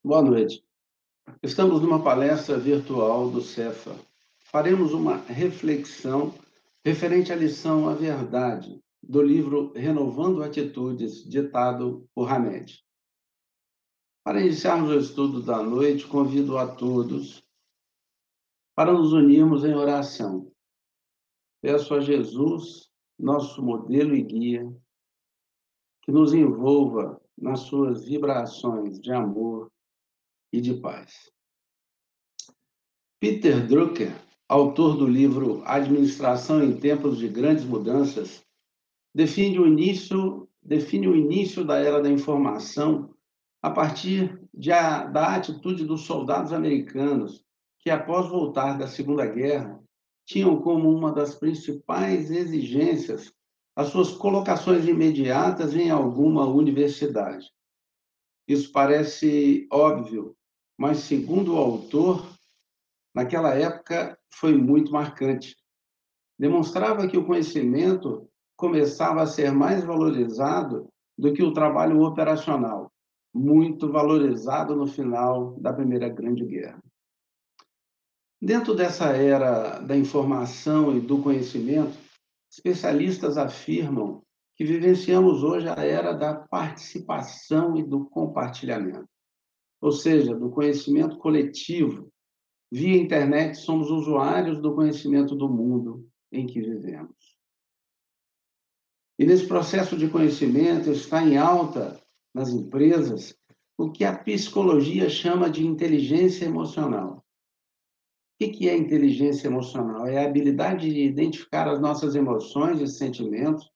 Boa noite. Estamos numa palestra virtual do Cefa. Faremos uma reflexão referente à lição A Verdade, do livro Renovando Atitudes, ditado por Hamed. Para iniciarmos o estudo da noite, convido a todos para nos unirmos em oração. Peço a Jesus, nosso modelo e guia, que nos envolva nas suas vibrações de amor e de paz. Peter Drucker, autor do livro Administração em Tempos de Grandes Mudanças, define o início da era da informação a partir da atitude dos soldados americanos que, após voltar da Segunda Guerra, tinham como uma das principais exigências as suas colocações imediatas em alguma universidade. Isso parece óbvio, mas, segundo o autor, naquela época foi muito marcante. Demonstrava que o conhecimento começava a ser mais valorizado do que o trabalho operacional, muito valorizado no final da Primeira Grande Guerra. Dentro dessa era da informação e do conhecimento, especialistas afirmam que vivenciamos hoje a era da participação e do compartilhamento, ou seja, do conhecimento coletivo. Via internet, somos usuários do conhecimento do mundo em que vivemos. E nesse processo de conhecimento está em alta nas empresas o que a psicologia chama de inteligência emocional. O que é inteligência emocional? É a habilidade de identificar as nossas emoções e sentimentos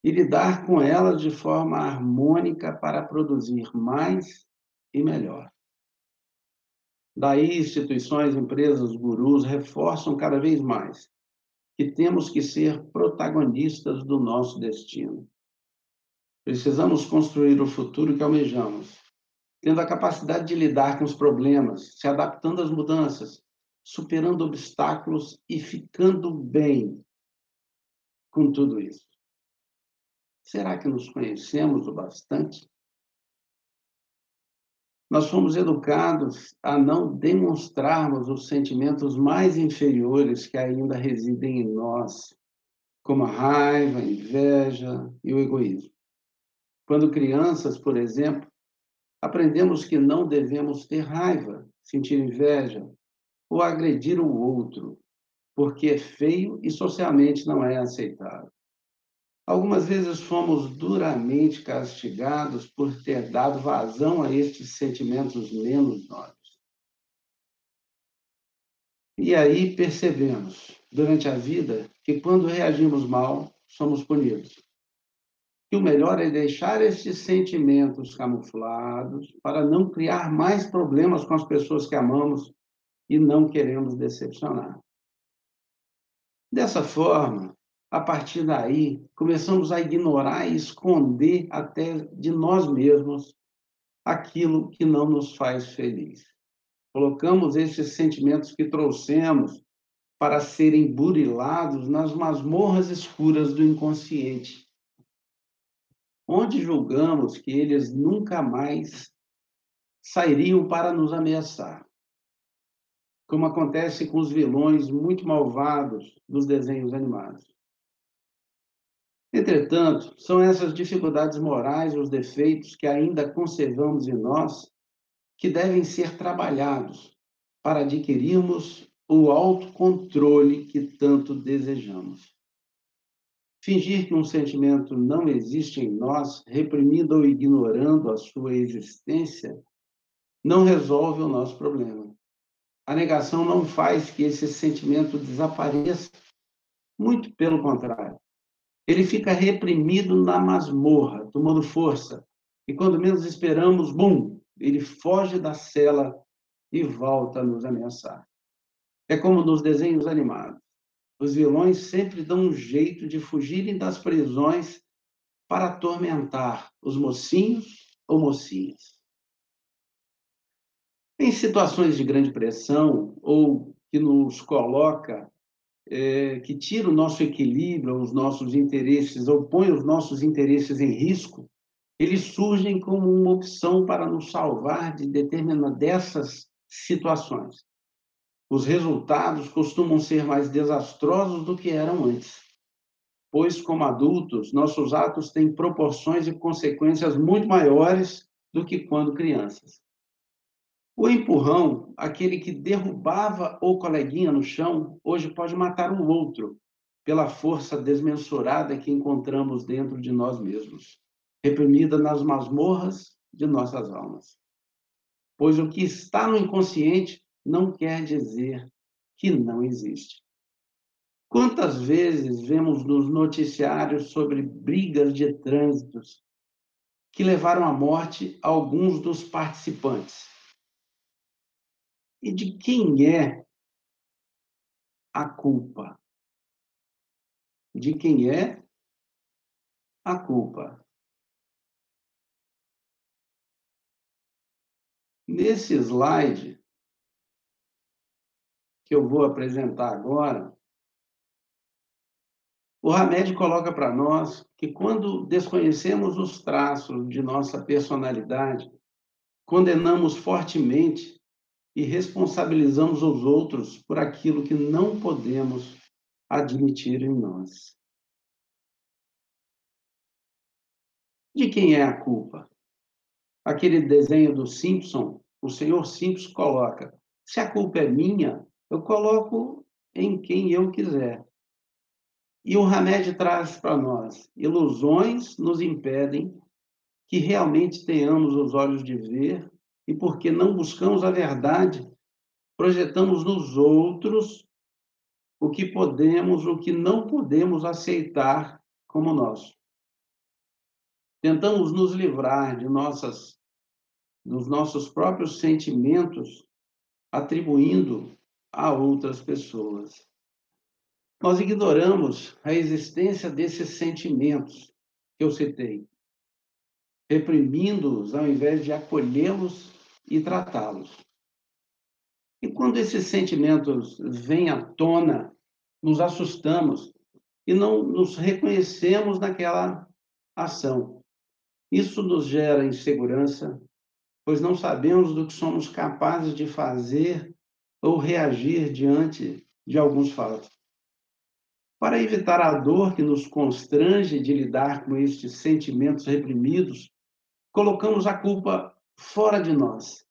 e lidar com elas de forma harmônica para produzir mais e melhor. Daí, instituições, empresas, gurus reforçam cada vez mais que temos que ser protagonistas do nosso destino. Precisamos construir o futuro que almejamos, tendo a capacidade de lidar com os problemas, se adaptando às mudanças, superando obstáculos e ficando bem com tudo isso. Será que nos conhecemos o bastante? Nós fomos educados a não demonstrarmos os sentimentos mais inferiores que ainda residem em nós, como a raiva, a inveja e o egoísmo. Quando crianças, por exemplo, aprendemos que não devemos ter raiva, sentir inveja ou agredir o outro, porque é feio e socialmente não é aceitável. Algumas vezes fomos duramente castigados por ter dado vazão a estes sentimentos menos nobres. E aí percebemos, durante a vida, que quando reagimos mal, somos punidos. Que o melhor é deixar estes sentimentos camuflados para não criar mais problemas com as pessoas que amamos e não queremos decepcionar. Dessa forma, a partir daí, começamos a ignorar e esconder até de nós mesmos aquilo que não nos faz feliz. Colocamos esses sentimentos que trouxemos para serem burilados nas masmorras escuras do inconsciente, onde julgamos que eles nunca mais sairiam para nos ameaçar, como acontece com os vilões muito malvados dos desenhos animados. Entretanto, são essas dificuldades morais, os defeitos que ainda conservamos em nós, que devem ser trabalhados para adquirirmos o autocontrole que tanto desejamos. Fingir que um sentimento não existe em nós, reprimindo ou ignorando a sua existência, não resolve o nosso problema. A negação não faz que esse sentimento desapareça, muito pelo contrário. Ele fica reprimido na masmorra, tomando força. E quando menos esperamos, bum, ele foge da cela e volta a nos ameaçar. É como nos desenhos animados. Os vilões sempre dão um jeito de fugirem das prisões para atormentar os mocinhos ou mocinhas. Em situações de grande pressão ou que nos coloca, que tira o nosso equilíbrio, os nossos interesses, ou põe os nossos interesses em risco, eles surgem como uma opção para nos salvar de determinadas dessas situações. Os resultados costumam ser mais desastrosos do que eram antes, pois, como adultos, nossos atos têm proporções e consequências muito maiores do que quando crianças. O empurrão, aquele que derrubava o coleguinha no chão, hoje pode matar o outro, pela força desmensurada que encontramos dentro de nós mesmos, reprimida nas masmorras de nossas almas. Pois o que está no inconsciente não quer dizer que não existe. Quantas vezes vemos nos noticiários sobre brigas de trânsito que levaram à morte alguns dos participantes? E de quem é a culpa? De quem é a culpa? Nesse slide que eu vou apresentar agora, o Hamed coloca para nós que quando desconhecemos os traços de nossa personalidade, condenamos fortemente e responsabilizamos os outros por aquilo que não podemos admitir em nós. De quem é a culpa? Aquele desenho do Simpson, o senhor Simpson coloca: se a culpa é minha, eu coloco em quem eu quiser. E o Hamed traz para nós: ilusões nos impedem que realmente tenhamos os olhos de ver, e porque não buscamos a verdade, projetamos nos outros o que podemos, o que não podemos aceitar como nosso. Tentamos nos livrar dos nossos próprios sentimentos, atribuindo a outras pessoas. Nós ignoramos a existência desses sentimentos que eu citei, reprimindo-os ao invés de acolhê-los e tratá-los. E quando esses sentimentos vêm à tona, nos assustamos e não nos reconhecemos naquela ação. Isso nos gera insegurança, pois não sabemos do que somos capazes de fazer ou reagir diante de alguns fatos. Para evitar a dor que nos constrange de lidar com estes sentimentos reprimidos, colocamos a culpa fora de nós.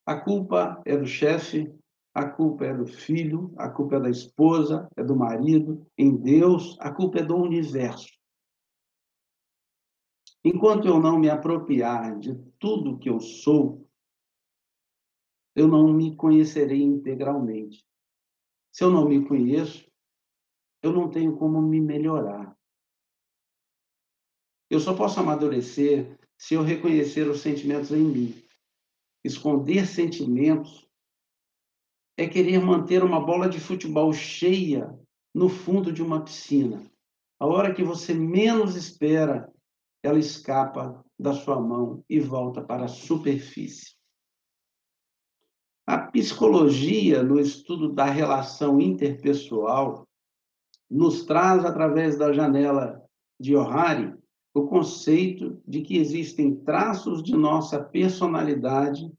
A culpa é do chefe, a culpa é do filho, a culpa é da esposa, é do marido, em Deus, a culpa é do universo. Enquanto eu não me apropriar de tudo que eu sou, eu não me conhecerei integralmente. Se eu não me conheço, eu não tenho como me melhorar. Eu só posso amadurecer se eu reconhecer os sentimentos em mim. Esconder sentimentos é querer manter uma bola de futebol cheia no fundo de uma piscina. A hora que você menos espera, ela escapa da sua mão e volta para a superfície. A psicologia, no estudo da relação interpessoal, nos traz, através da janela de Ohari, o conceito de que existem traços de nossa personalidade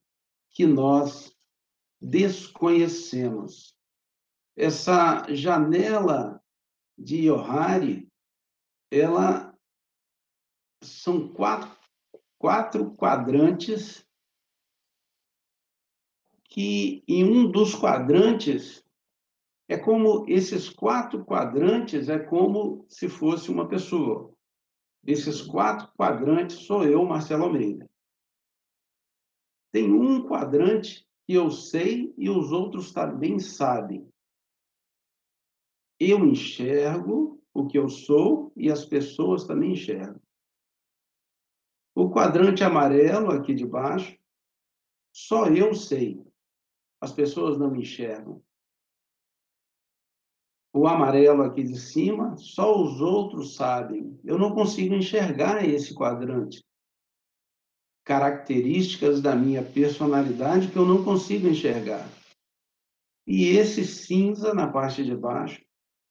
que nós desconhecemos. Essa janela de Ohari, ela são quatro quadrantes que em um dos quadrantes é como esses quatro quadrantes é como se fosse uma pessoa. Esses quatro quadrantes sou eu, Marcelo Almeida. Tem um quadrante que eu sei e os outros também sabem. Eu enxergo o que eu sou e as pessoas também enxergam. O quadrante amarelo aqui de baixo, só eu sei. As pessoas não me enxergam. O amarelo aqui de cima, só os outros sabem. Eu não consigo enxergar esse quadrante. Características da minha personalidade que eu não consigo enxergar. E esse cinza na parte de baixo,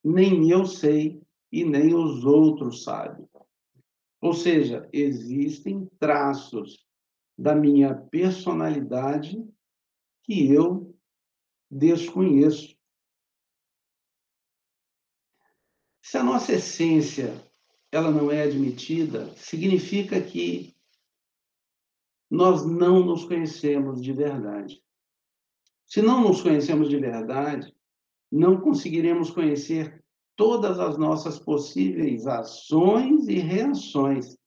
nem eu sei e nem os outros sabem. Ou seja, existem traços da minha personalidade que eu desconheço. Se a nossa essência ela não é admitida, significa que nós não nos conhecemos de verdade. Se não nos conhecemos de verdade, não conseguiremos conhecer todas as nossas possíveis ações e reações.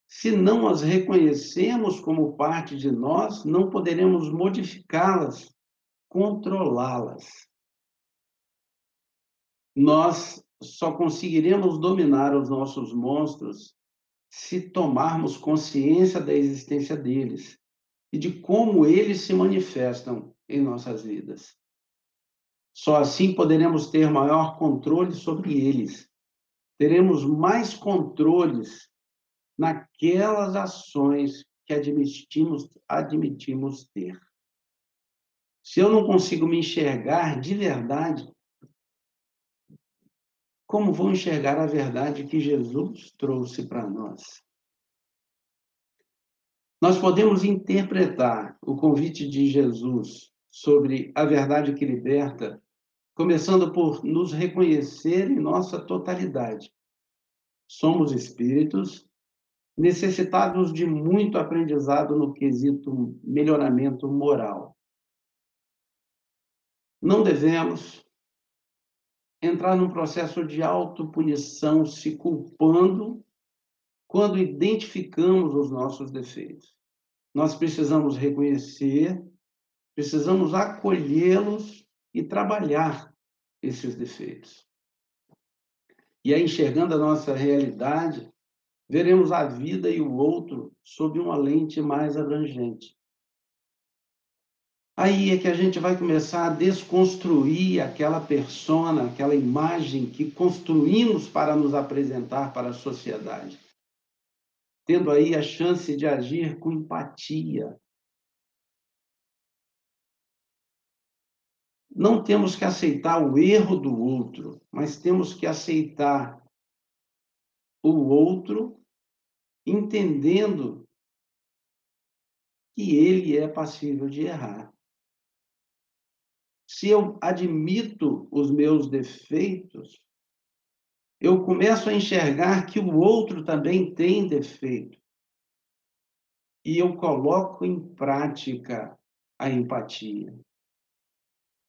Se não as reconhecemos como parte de nós, não poderemos modificá-las, controlá-las. Nós só conseguiremos dominar os nossos monstros se tomarmos consciência da existência deles e de como eles se manifestam em nossas vidas. Só assim poderemos ter maior controle sobre eles. Teremos mais controles naquelas ações que admitimos ter. Se eu não consigo me enxergar de verdade, como vou enxergar a verdade que Jesus trouxe para nós? Nós podemos interpretar o convite de Jesus sobre a verdade que liberta, começando por nos reconhecer em nossa totalidade. Somos espíritos necessitados de muito aprendizado no quesito melhoramento moral. Não devemos entrar num processo de autopunição se culpando quando identificamos os nossos defeitos. Nós precisamos reconhecer, precisamos acolhê-los e trabalhar esses defeitos. E aí, enxergando a nossa realidade, veremos a vida e o outro sob uma lente mais abrangente. Aí é que a gente vai começar a desconstruir aquela persona, aquela imagem que construímos para nos apresentar para a sociedade, tendo aí a chance de agir com empatia. Não temos que aceitar o erro do outro, mas temos que aceitar o outro entendendo que ele é passível de errar. Se eu admito os meus defeitos, eu começo a enxergar que o outro também tem defeito. E eu coloco em prática a empatia.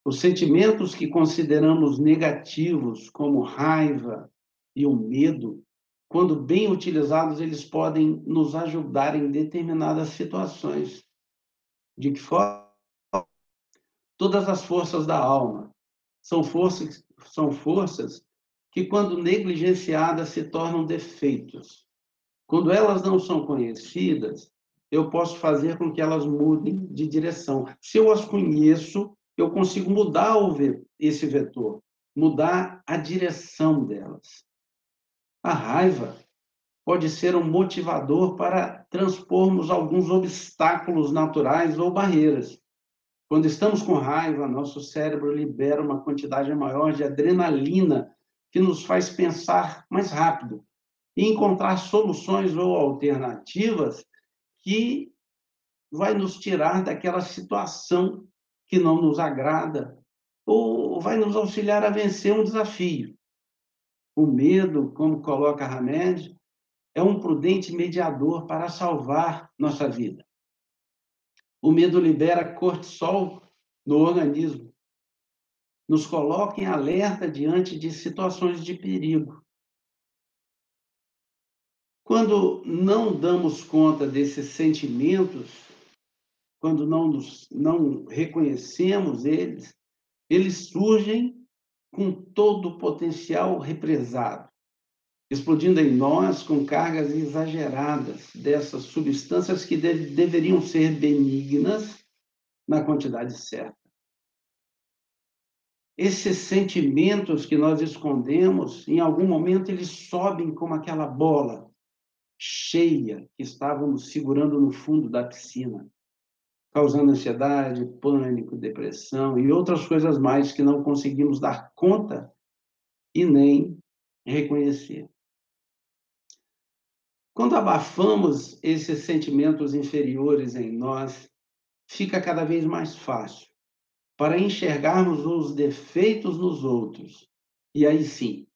Os sentimentos que consideramos negativos, como raiva e o medo, quando bem utilizados, eles podem nos ajudar em determinadas situações. De que forma? Todas as forças da alma são forças que, quando negligenciadas, se tornam defeitos. Quando elas não são conhecidas, eu posso fazer com que elas mudem de direção. Se eu as conheço, eu consigo mudar esse vetor, mudar a direção delas. A raiva pode ser um motivador para transpormos alguns obstáculos naturais ou barreiras. Quando estamos com raiva, nosso cérebro libera uma quantidade maior de adrenalina que nos faz pensar mais rápido e encontrar soluções ou alternativas que vai nos tirar daquela situação que não nos agrada ou vai nos auxiliar a vencer um desafio. O medo, como coloca Hamed, é um prudente mediador para salvar nossa vida. O medo libera cortisol no organismo, nos coloca em alerta diante de situações de perigo. Quando não damos conta desses sentimentos, quando não reconhecemos eles, eles surgem com todo o potencial represado, explodindo em nós com cargas exageradas dessas substâncias que deveriam ser benignas na quantidade certa. Esses sentimentos que nós escondemos, em algum momento eles sobem como aquela bola cheia que estávamos segurando no fundo da piscina, causando ansiedade, pânico, depressão e outras coisas mais que não conseguimos dar conta e nem reconhecer. Quando abafamos esses sentimentos inferiores em nós, fica cada vez mais fácil para enxergarmos os defeitos nos outros. E aí sim,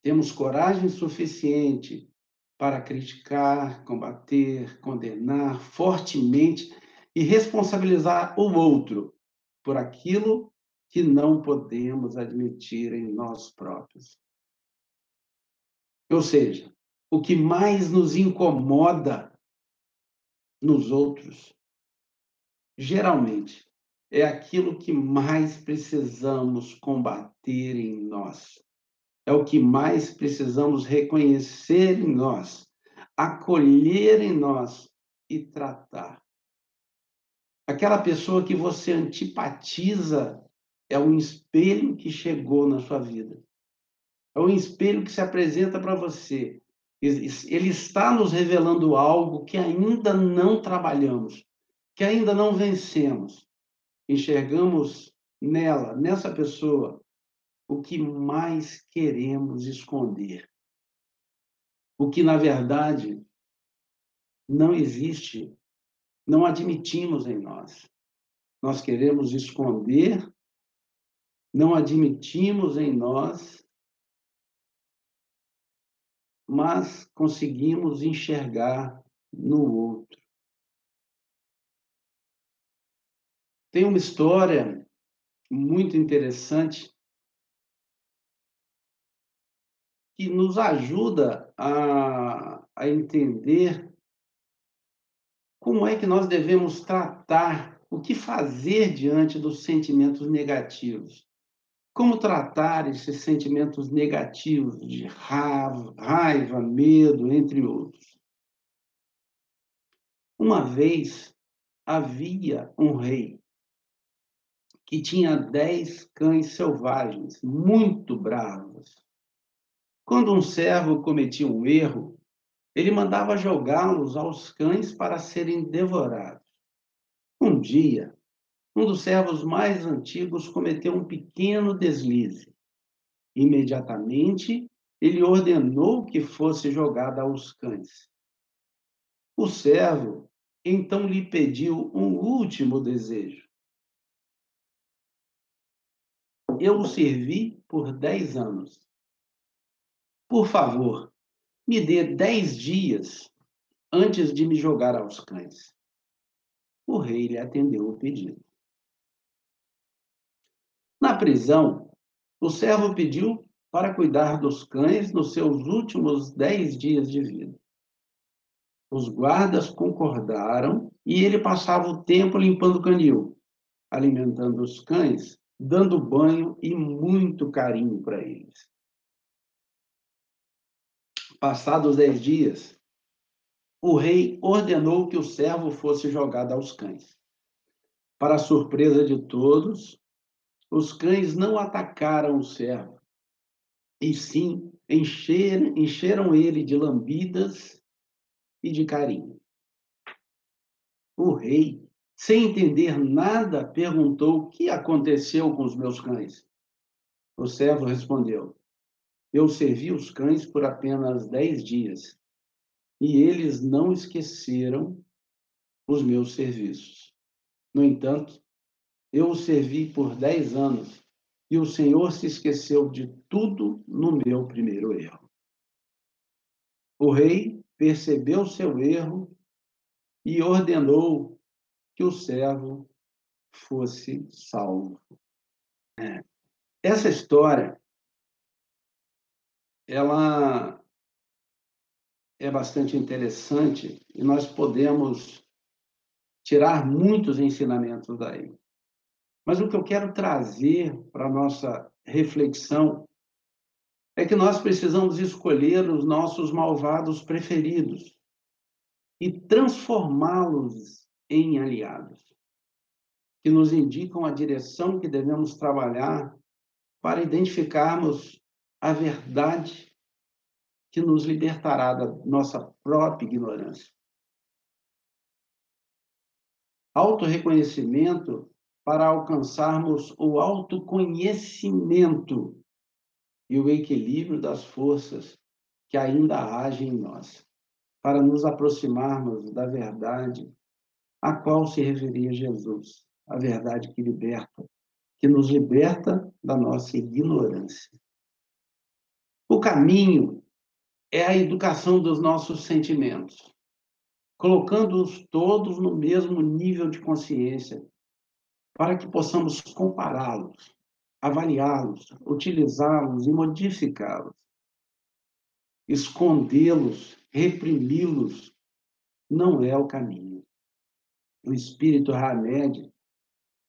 temos coragem suficiente para criticar, combater, condenar fortemente e responsabilizar o outro por aquilo que não podemos admitir em nós próprios. Ou seja, o que mais nos incomoda nos outros, geralmente, é aquilo que mais precisamos combater em nós. É o que mais precisamos reconhecer em nós, acolher em nós e tratar. Aquela pessoa que você antipatiza é um espelho que chegou na sua vida. É um espelho que se apresenta para você. Ele está nos revelando algo que ainda não trabalhamos, que ainda não vencemos. Enxergamos nela, nessa pessoa, o que mais queremos esconder. O que, na verdade, não existe, não admitimos em nós. Nós queremos esconder, não admitimos em nós, mas conseguimos enxergar no outro. Tem uma história muito interessante que nos ajuda a entender como é que nós devemos tratar, o que fazer diante dos sentimentos negativos. Como tratar esses sentimentos negativos de raiva, medo, entre outros. Uma vez havia um rei que tinha 10 cães selvagens, muito bravos. Quando um servo cometia um erro, ele mandava jogá-los aos cães para serem devorados. Um dia, um dos servos mais antigos cometeu um pequeno deslize. Imediatamente, ele ordenou que fosse jogada aos cães. O servo então lhe pediu um último desejo. Eu o servi por 10 anos. Por favor, me dê 10 dias antes de me jogar aos cães. O rei lhe atendeu o pedido. Na prisão, o servo pediu para cuidar dos cães nos seus últimos 10 dias de vida. Os guardas concordaram e ele passava o tempo limpando o canil, alimentando os cães, dando banho e muito carinho para eles. Passados 10 dias, o rei ordenou que o servo fosse jogado aos cães. Para a surpresa de todos, os cães não atacaram o servo, e sim encheram ele de lambidas e de carinho. O rei, sem entender nada, perguntou o que aconteceu com os meus cães. O servo respondeu: eu servi os cães por apenas 10 dias, e eles não esqueceram os meus serviços. No entanto, eu os servi por 10 anos, e o Senhor se esqueceu de tudo no meu primeiro erro. O rei percebeu seu erro e ordenou que o servo fosse salvo. Essa história, ela é bastante interessante e nós podemos tirar muitos ensinamentos daí. Mas o que eu quero trazer para a nossa reflexão é que nós precisamos escolher os nossos malvados preferidos e transformá-los em aliados, que nos indicam a direção que devemos trabalhar para identificarmos a verdade que nos libertará da nossa própria ignorância. Autorreconhecimento para alcançarmos o autoconhecimento e o equilíbrio das forças que ainda agem em nós. para nos aproximarmos da verdade a qual se referia Jesus, a verdade que nos liberta da nossa ignorância. O caminho é a educação dos nossos sentimentos, colocando-os todos no mesmo nível de consciência, para que possamos compará-los, avaliá-los, utilizá-los e modificá-los. Escondê-los, reprimi-los, não é o caminho. O Espírito Hamed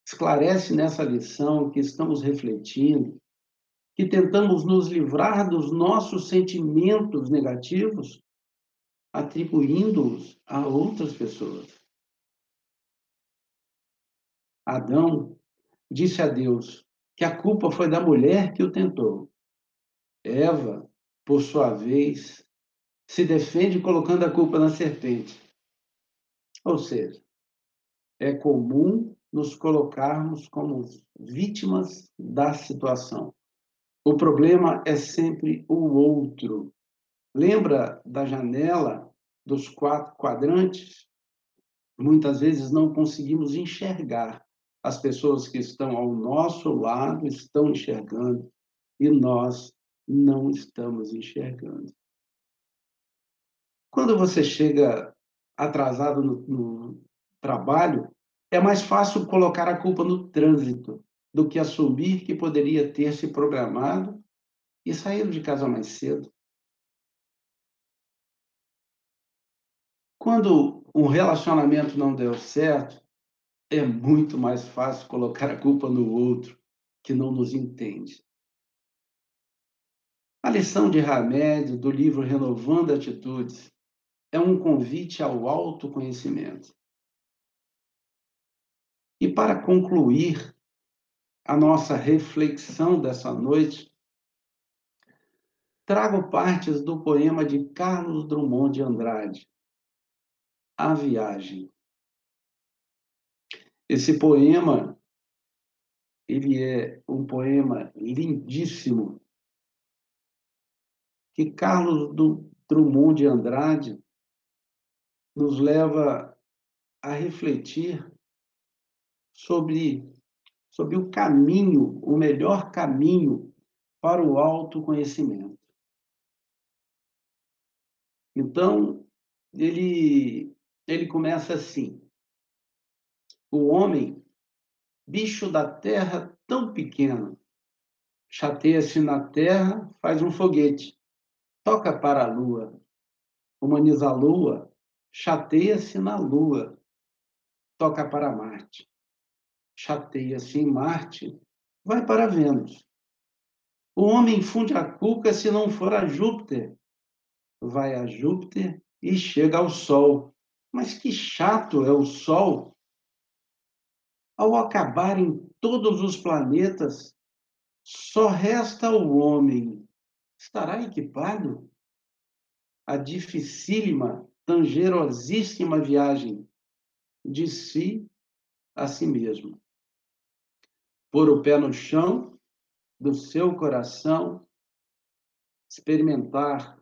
esclarece nessa lição que estamos refletindo, que tentamos nos livrar dos nossos sentimentos negativos, atribuindo-os a outras pessoas. Adão disse a Deus que a culpa foi da mulher que o tentou. Eva, por sua vez, se defende colocando a culpa na serpente. Ou seja, é comum nos colocarmos como vítimas da situação. O problema é sempre o outro. Lembra da janela dos 4 quadrantes? Muitas vezes não conseguimos enxergar. As pessoas que estão ao nosso lado estão enxergando e nós não estamos enxergando. Quando você chega atrasado no trabalho, é mais fácil colocar a culpa no trânsito do que assumir que poderia ter se programado e saído de casa mais cedo. Quando um relacionamento não deu certo, é muito mais fácil colocar a culpa no outro, que não nos entende. A lição de Hamed, do livro Renovando Atitudes, é um convite ao autoconhecimento. E para concluir a nossa reflexão dessa noite, trago partes do poema de Carlos Drummond de Andrade, A Viagem. Esse poema, ele é um poema lindíssimo que Carlos Drummond de Andrade nos leva a refletir sobre o caminho, o melhor caminho para o autoconhecimento. Então, ele começa assim: o homem, bicho da terra tão pequeno, chateia-se na terra, faz um foguete, toca para a lua, humaniza a lua, chateia-se na lua, toca para Marte, chateia-se em Marte, vai para Vênus. O homem funde a cuca se não for a Júpiter, vai a Júpiter e chega ao Sol. Mas que chato é o Sol! Ao acabarem todos os planetas, só resta o homem. Estará equipado? A dificílima, tangerosíssima viagem de si a si mesmo. Pôr o pé no chão do seu coração, experimentar,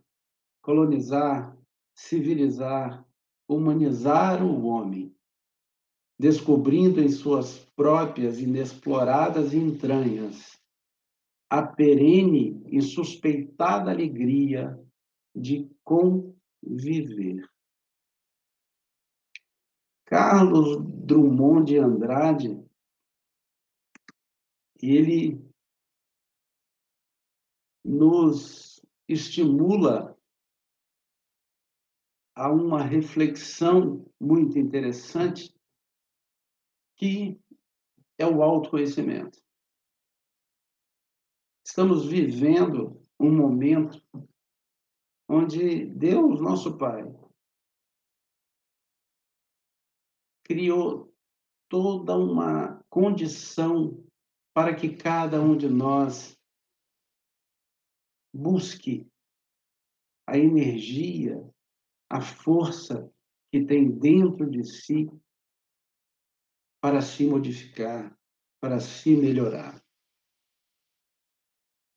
colonizar, civilizar, humanizar o homem, descobrindo em suas próprias inexploradas entranhas a perene e suspeitada alegria de conviver. Carlos Drummond de Andrade, ele nos estimula a uma reflexão muito interessante, que é o autoconhecimento. Estamos vivendo um momento onde Deus, nosso Pai, criou toda uma condição para que cada um de nós busque a energia, a força que tem dentro de si para se modificar, para se melhorar.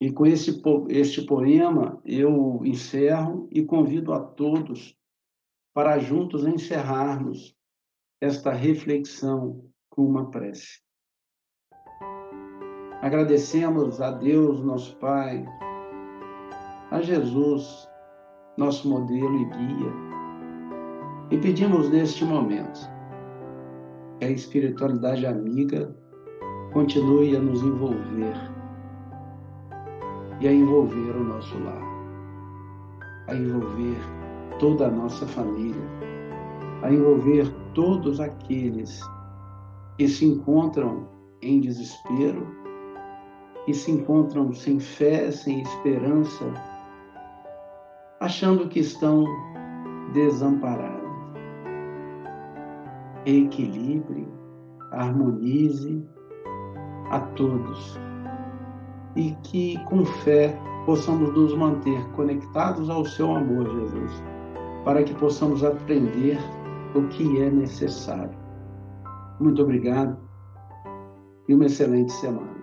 E com este poema eu encerro e convido a todos para juntos encerrarmos esta reflexão com uma prece. Agradecemos a Deus, nosso Pai, a Jesus, nosso modelo e guia, e pedimos neste momento que a espiritualidade amiga continue a nos envolver e a envolver o nosso lar, a envolver toda a nossa família, a envolver todos aqueles que se encontram em desespero, que se encontram sem fé, sem esperança, achando que estão desamparados. Equilibre, harmonize a todos e que com fé possamos nos manter conectados ao seu amor, Jesus, para que possamos aprender o que é necessário. Muito obrigado e uma excelente semana.